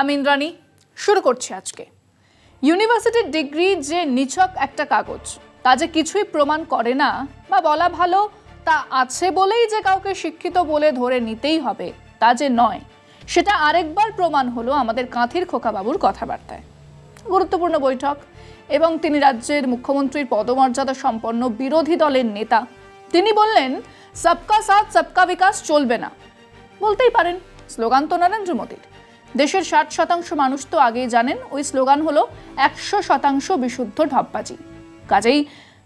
আমি ইন্দ্রাণী শুরু করছি আজকে। ইউনিভার্সিটির ডিগ্রি যে নিছক একটা কাগজ, তা যে কিছুই প্রমাণ করে না, বা বলা ভালো তা আছে বলেই যে কাউকে শিক্ষিত বলে ধরে নিতেই হবে তা যে নয়, সেটা আরেকবার প্রমাণ হলো আমাদের কাঁথির খোকাবাবুর কথাবার্তায়। গুরুত্বপূর্ণ বৈঠক এবং তিনি রাজ্যের মুখ্যমন্ত্রীর পদমর্যাদা সম্পন্ন বিরোধী দলের নেতা। তিনি বললেন সবকা সাথ সবকা বিকাশ চলবে না। বলতেই পারেন স্লোগান তো নরেন্দ্র মোদীর। দেশের 60% মানুষ তো আগেই জানেন ওই স্লোগান হলো 100% বিশুদ্ধ ঢপবাজি। কাজেই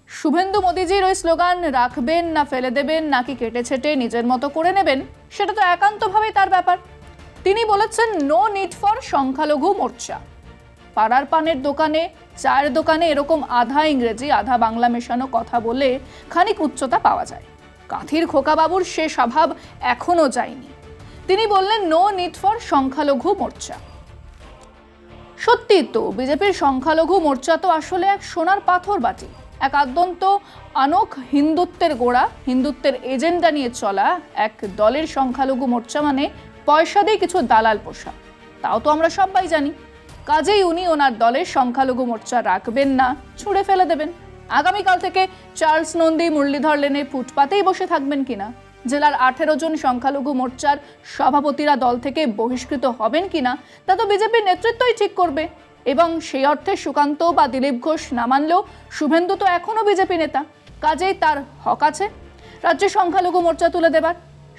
শুভেন্দু মোদীজির ওই স্লোগান রাখবেন না ফেলে দেবেন নাকি কেটে ছেটে নিজের মতো করে নেবেন, সেটা তো একান্তভাবেই তার ব্যাপার। তিনি বলেছেন নো নিড ফর সংখ্যালঘু মোর্চা। পাড়ার পানের দোকানে, চায়ের দোকানে এরকম আধা ইংরেজি আধা বাংলা মেশানো কথা বলে খানিক উচ্চতা পাওয়া যায়। কাঁথির খোকাবাবুর সে স্বভাব এখনো যায়নি। তিনি বললেন নো নিড ফর সংখ্যালঘু মোর্চা। সত্যি তো, বিজেপির সংখ্যালঘু মোর্চা তো আসলে এক সোনার পাথর বাটি, এক আদ্যন্ত আনক হিন্দুত্বের গোড়া, হিন্দুত্বের এজেন্ডা নিয়ে চলা এক দলের সংখ্যালঘু মোর্চা মানে পয়সা দিয়ে কিছু দালাল পোষা। তাও তো আমরা সবাই জানি। কাজেই উনি ওনার দলের সংখ্যালঘু মোর্চা রাখবেন না, ছুঁড়ে ফেলে দেবেন। আগামীকাল থেকে চার্লস নন্দী মুরলীধর লেনে ফুটপাতেই বসে থাকবেন কিনা, জেলার 18 জন সংখ্যালঘু মোর্চার সভাপতিরা দল থেকে বহিষ্কৃত হবেন কিনা, তা তো বিজেপির নেতৃত্বই ঠিক করবে। এবং সেই অর্থে সুকান্ত বা দিলীপ ঘোষ না মানলেও শুভেন্দু তো এখনো বিজেপি নেতা, কাজেই তার হক আছে রাজ্যে সংখ্যালঘু মোর্চা তুলে দেবার।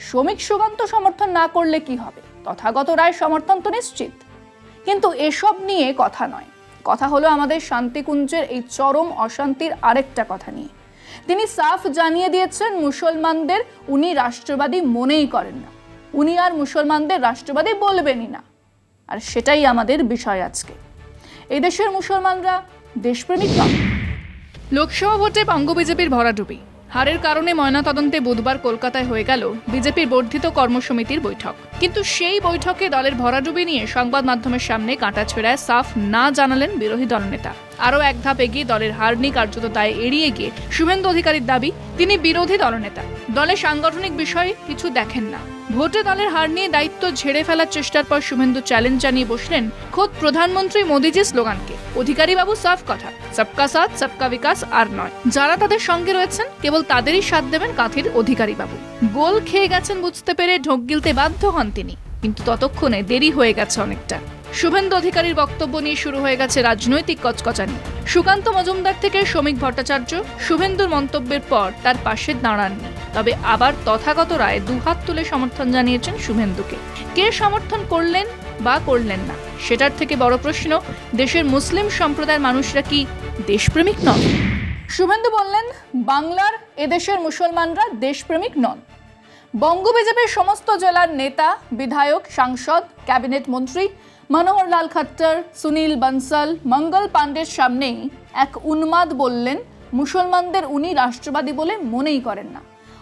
শ্রমিক সুকান্ত সমর্থন না করলে কি হবে, তথাগত রায় সমর্থন তো নিশ্চিত। কিন্তু এসব নিয়ে কথা নয়, কথা হলো আমাদের শান্তিকুঞ্জের এই চরম অশান্তির আরেকটা কথা নিয়ে। তিনি সাফ জানিয়ে দিয়েছেন মুসলমানদের উনি রাষ্ট্রবাদী মনেই করেন না, উনি আর মুসলমানদের রাষ্ট্রবাদী বলবেনই না। আর সেটাই আমাদের বিষয় আজকে। এই দেশের মুসলমানরা দেশপ্রেমিক নয়। লোকসভা ভোটে বঙ্গ বিজেপির ভরাডুবি, হারের কারণে ময়নাতদন্তে বুধবার কলকাতায় হয়ে গেল বিজেপির বর্ধিত কর্মসমিতির বৈঠক। কিন্তু সেই বৈঠকে দলের ভরাডুবি নিয়ে সংবাদ মাধ্যমের সামনে কাঁটাছেঁড়ায় সাফ না জানালেন বিরোধী দলনেতা। আরও এক ধাপ এগিয়ে দলের হার নিয়ে কার্যত দায় এড়িয়ে গিয়ে শুভেন্দু অধিকারীর দাবি তিনি বিরোধী দলনেতা, দলের সাংগঠনিক বিষয়ে কিছু দেখেন না। ভোটে দলের হার নিয়ে দায়িত্ব ঝেড়ে ফেলার চেষ্টার পর শুভেন্দু চ্যালেঞ্জ জানিয়ে বসলেন খোদ প্রধানমন্ত্রী মোদীজির স্লোগানকে। অধিকারী বাবু সাফ কথা, সবকা সাথ সবকা বিকাশ আর নয়। যারা তাদের সঙ্গে রয়েছেন কেবল তাদেরই সাথ দেবেন কাঁথির অধিকারী বাবু। গোল খেয়ে গেছেন বুঝতে পেরে ঢোক গিলতে বাধ্য হন তিনি, কিন্তু ততক্ষণে দেরি হয়ে গেছে অনেকটা। শুভেন্দু অধিকারীর বক্তব্য নিয়ে শুরু হয়ে গেছে রাজনৈতিক কচকচানি। সুকান্ত মজুমদার থেকে শ্রমিক ভট্টাচার্য শুভেন্দুর মন্তব্যের পর তার পাশে দাঁড়াননি, তবে আবার তথাগত রায় দুহাত তুলে সমর্থন জানিয়েছেন শুভেন্দুকে। কে সমর্থন করলেন বা করলেন না, সেটার থেকে বড় প্রশ্ন দেশের মুসলিম সম্প্রদায়ের মানুষরা কি দেশপ্রেমিক নন? শুভেন্দু বললেন বাংলার এদেশের মুসলমানরা দেশপ্রেমিক নন। বঙ্গ বিজেপির সমস্ত জেলার নেতা, বিধায়ক, সাংসদ, ক্যাবিনেট মন্ত্রী মনোহর লাল খট্টর, সুনীল বনসল, মঙ্গল পাণ্ডের সামনেই এক উন্মাদ বললেন মুসলমানদের উনি রাষ্ট্রবাদী বলে মনেই করেন না,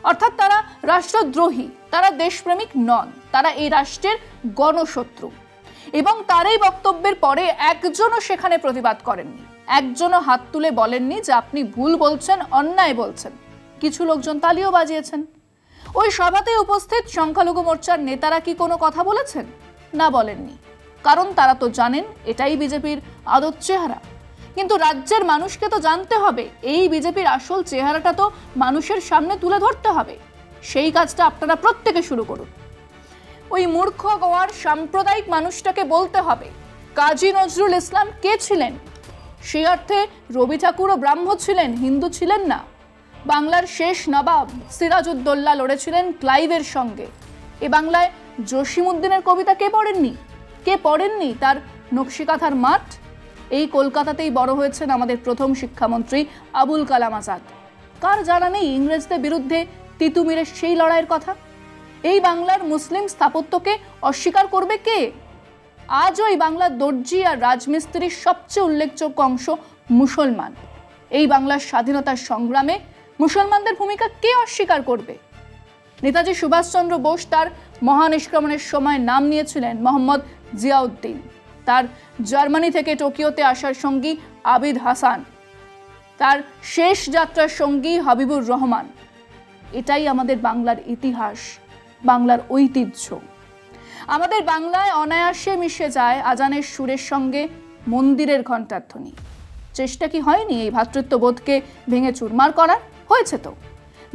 অর্থাৎ তারা রাষ্ট্রদ্রোহী, তারা দেশপ্রেমিক নন, তারা এই রাষ্ট্রের গণশত্রু। এবং তার এই বক্তব্যের পরে একজনও সেখানে প্রতিবাদ করেননি, একজনও হাত তুলে বলেননি যে আপনি ভুল বলছেন, অন্যায় বলছেন। কিছু লোকজন তালিও বাজিয়েছেন। ওই সভাতে উপস্থিত সংখ্যালঘু মোর্চার নেতারা কি কোনো কথা বলেছেন? না, বলেননি, কারণ তারা তো জানেন এটাই বিজেপির আদত চেহারা। কিন্তু রাজ্যের মানুষকে তো জানতে হবে, এই বিজেপির আসল চেহারাটা তো মানুষের সামনে তুলে ধরতে হবে। সেই কাজটা আপনারা প্রত্যেকে শুরু করুন। ওই মূর্খ গোয়ার সাম্প্রদায়িক মানুষটাকে বলতে হবে কাজী নজরুল ইসলাম কে ছিলেন। সেই অর্থে রবি ঠাকুরও ব্রাহ্ম ছিলেন, হিন্দু ছিলেন না। বাংলার শেষ নবাব সিরাজউদ্দৌলা লড়েছিলেন ক্লাইভের সঙ্গে। এ বাংলায় জসিমউদ্দিনের কবিতা কে পড়েননি? কে পড়েননি তার নকশিকাঁথার মাঠ? এই কলকাতাতেই বড় হয়েছেন আমাদের প্রথম শিক্ষামন্ত্রী আবুল কালাম আজাদ। কার জানা নেই ইংরেজদের বিরুদ্ধে তিতুমিরের সেই লড়াইয়ের কথা? এই বাংলার মুসলিম স্থাপত্যকে অস্বীকার করবে কে? আজও এই বাংলার দর্জি আর রাজমিস্ত্রির সবচেয়ে উল্লেখযোগ্য অংশ মুসলমান। এই বাংলার স্বাধীনতার সংগ্রামে মুসলমানদের ভূমিকা কে অস্বীকার করবে? নেতাজি সুভাষচন্দ্র বোস তার মহানিষ্ক্রমণের সময় নাম নিয়েছিলেন মোহাম্মদ জিয়াউদ্দিন। তার জার্মানি থেকে টোকিওতে আসার সঙ্গী আবিদ হাসান, তার শেষ যাত্রার সঙ্গী হাবিবুর রহমান। এটাই আমাদের বাংলার ইতিহাস, বাংলার ঐতিহ্য। আমাদের বাংলায় অনায়াসে মিশে যায় আজানের সুরের সঙ্গে মন্দিরের ঘণ্টার ধ্বনি। চেষ্টা কি হয়নি এই ভ্রাতৃত্ববোধকে ভেঙে চুরমার করার? হয়েছে তো।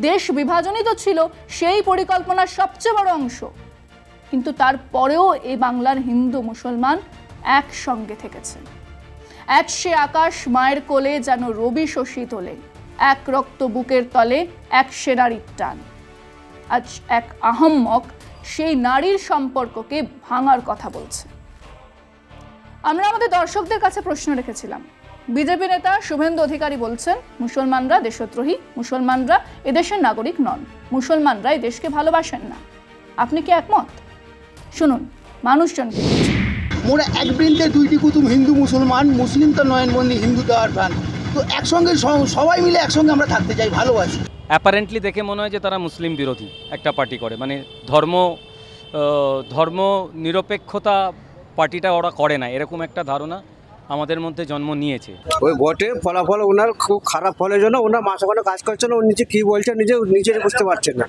দেশ বিভাজনই তো ছিল সেই পরিকল্পনার সবচেয়ে বড় অংশ। কিন্তু তারপরেও এই বাংলার হিন্দু মুসলমান একসঙ্গে থেকেছে। এক সে আকাশ মায়ের কোলে যেন রবি শশী তোলে, এক রক্ত বুকের তলে এক সে নারীর টান। আজ এক আহম্মক সেই নারীর সম্পর্ককে ভাঙার কথা বলছে। আমরা আমাদের দর্শকদের কাছে প্রশ্ন রেখেছিলাম। বিজেপি নেতা শুভেন্দু অধিকারী বলছেন, মুসলমানরা দেশদ্রোহী, মুসলমানরা এদেশের নাগরিক নন, মুসলমানরা এই দেশকে ভালোবাসেন না। আপনি কি একমত? শুনুন মানুষজন কি বলছেন। মোরা এক বৃন্তে দুইটি কুতুম, হিন্দু মুসলমান, মুসলিম তো নয়নবন্দি হিন্দু তো আর প্রাণ, তো একসঙ্গে সবাই মিলে একসঙ্গে আমরা থাকতে চাই, ভালোবাসি। অ্যাপারেন্টলি দেখে মনে হয় যে তারা মুসলিম বিরোধী একটা পার্টি করে, মানে ধর্ম নিরপেক্ষতা পার্টিটা ওরা করে না, এরকম একটা ধারণা আমাদের মধ্যে জন্ম নিয়েছে। ওই ভোটে ফলাফল ওনার খুব খারাপ ফলের জন্য ওনার মাথা কোনো কাজ করছে না, ও নিজে কী বলছে নিজে বুঝতে পারছেন না,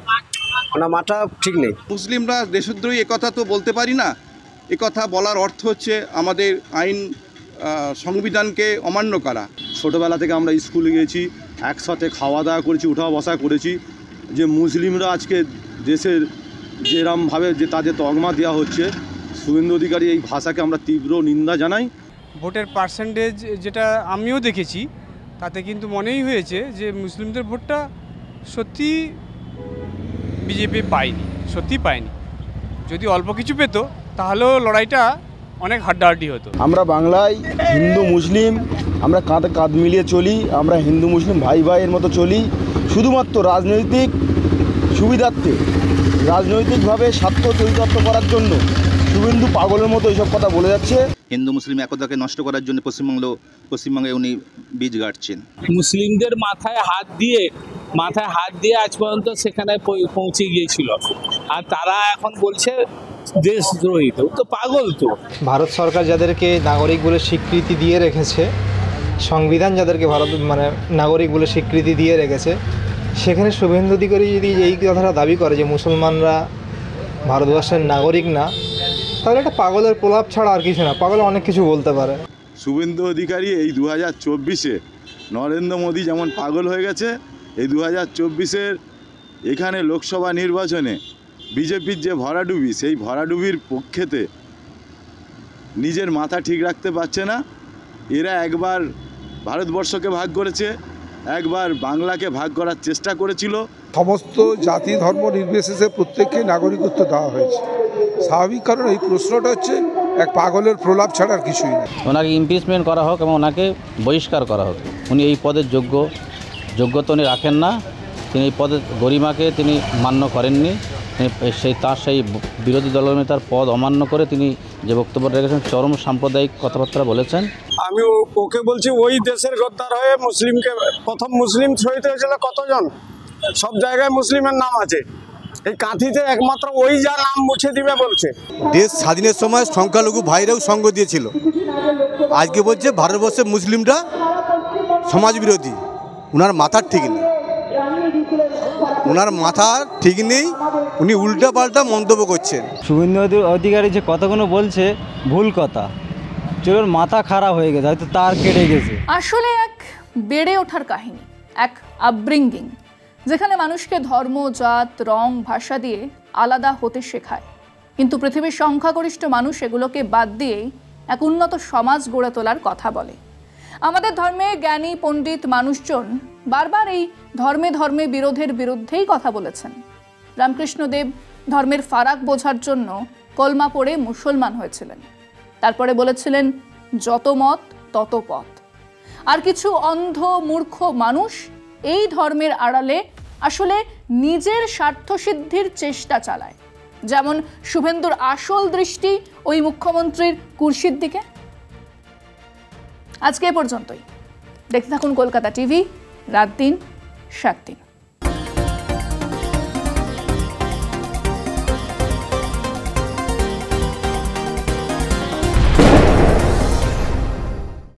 ওনার মাথা ঠিক নেই। মুসলিমরা দেশদ্রোহী একথা তো বলতে পারি না। একথা বলার অর্থ হচ্ছে আমাদের আইন সংবিধানকে অমান্য করা। ছোটোবেলা থেকে আমরা স্কুলে গিয়েছি, একসাথে খাওয়া দাওয়া করেছি, উঠা বসা করেছি। যে মুসলিমরা আজকে দেশের যেরমভাবে যে তাদের তকমা দেওয়া হচ্ছে, শুভেন্দু অধিকারী এই ভাষাকে আমরা তীব্র নিন্দা জানাই। ভোটের পার্সেন্টেজ যেটা আমিও দেখেছি, তাতে কিন্তু মনেই হয়েছে যে মুসলিমদের ভোটটা সত্যি বিজেপি পায়নি, সত্যি পায়নি। যদি অল্প কিছু পেত তাহলেও লড়াইটা অনেক হাড্ডাহাড্ডি হতো। আমরা বাংলায় হিন্দু মুসলিম আমরা কাঁধে কাঁধ মিলিয়ে চলি, আমরা হিন্দু মুসলিম ভাই ভাইয়ের মতো চলি। শুধুমাত্র রাজনৈতিক সুবিধার্থে, রাজনৈতিকভাবে স্বার্থ চরিতার্থ করার জন্য শুভেন্দু পাগলের মতো এইসব কথা বলে যাচ্ছে। হিন্দু মুসলিম একতাকে নষ্ট করার জন্য পশ্চিমবঙ্গে উনি বীজ গাড়ছেন। মুসলিমদের মাথায় হাত দিয়ে আজ পর্যন্ত সেখানে পৌঁছে গিয়েছিল, আর তারা এখন বলছে দেশদ্রোহী। তো পাগল তো। ভারত সরকার যাদেরকে নাগরিক বলে স্বীকৃতি দিয়ে রেখেছে, সংবিধান যাদেরকে নাগরিক বলে স্বীকৃতি দিয়ে রেখেছে, সেখানে শুভেন্দু অধিকারী যদি এই কথাটা দাবি করে যে মুসলমানরা ভারতবর্ষের নাগরিক না, তাহলে একটা পাগলের প্রলাপ ছাড়া আর কিছু না। পাগল অনেক কিছু বলতে পারে। শুভেন্দু অধিকারী এই 2024-এ নরেন্দ্র মোদী যেমন পাগল হয়ে গেছে, এই 2024-এর এখানে লোকসভা নির্বাচনে বিজেপির যে ভরাডুবি, সেই ভরাডুবির পক্ষেতে নিজের মাথা ঠিক রাখতে পারছে না। এরা একবার ভারতবর্ষকে ভাগ করেছে, একবার বাংলাকে ভাগ করার চেষ্টা করেছিল। সমস্ত জাতি ধর্ম নির্বিশেষে প্রত্যেককে নাগরিকত্ব দেওয়া হয়েছে। স্বাভাবিক, কারণ এই প্রশ্নটা হচ্ছে এক পাগলের প্রলাপ ছাড়া আর কিছুই না। ওনাকে ইমপিচমেন্ট করা হোক এবং ওনাকে বহিষ্কার করা হোক। উনি এই পদের যোগ্যতা উনি রাখেন না, তিনি এই পদের গরিমাকে তিনি মান্য করেননি। সেই বিরোধী দলনেতার পদ অমান্য করে তিনি যে বক্তব্য রেখেছেন, চরম সাম্প্রদায়িক কথাবার্তা বলেছেন। আমি ওকে বলছি, ওই দেশের গদ্দার হয়ে মুসলিমকে, প্রথম মুসলিম শহীদ হয়েছিল কতজন, সব জায়গায় মুসলিমের নাম আছে, এই কাঁথিতে একমাত্র ওই যা নাম মুছে দিবে বলছে। দেশ স্বাধীনের সময় সংখ্যালঘু ভাইরাও সঙ্গ দিয়েছিল, আজকে বলছে ভারতবর্ষের মুসলিমরা সমাজ বিরোধী। ওনার মাথার ঠিক নেই, ওনার মাথা ঠিক নেই, উনি উল্টা পাল্টা মন্তব্য করছেন। শুভেন্দু অধিকারী যে কথাগুলো বলছে ভুল কথা, চলুন মাথা খারাপ হয়ে গেছে, হয়তো তার কেটে গেছে। আসলে এক বেড়ে ওঠার কাহিনী, এক আপব্রিঙ্গিং, যেখানে মানুষকে ধর্ম, জাত, রং, ভাষা দিয়ে আলাদা হতে শেখায়। কিন্তু পৃথিবীর সংখ্যাগরিষ্ঠ মানুষ এগুলোকে বাদ দিয়েই এক উন্নত সমাজ গড়ে তোলার কথা বলে। আমাদের ধর্মে জ্ঞানী পণ্ডিত মানুষজন বারবার এই ধর্মে বিরোধের বিরুদ্ধেই কথা বলেছেন। রামকৃষ্ণদেব ধর্মের ফারাক বোঝার জন্য কলমা পড়ে মুসলমান হয়েছিলেন। তারপরে বলেছিলেন, যত মত তত পথ। আর কিছু অন্ধ মূর্খ মানুষ এই ধর্মের আড়ালে আসলে নিজের স্বার্থসিদ্ধির চেষ্টা চালায়। যেমন শুভেন্দুর আসল দৃষ্টি ওই মুখ্যমন্ত্রীর কুর্সির দিকে। আজকে এ পর্যন্তই। দেখতে থাকুন কলকাতা টিভি, রাত দিন 7 দিন।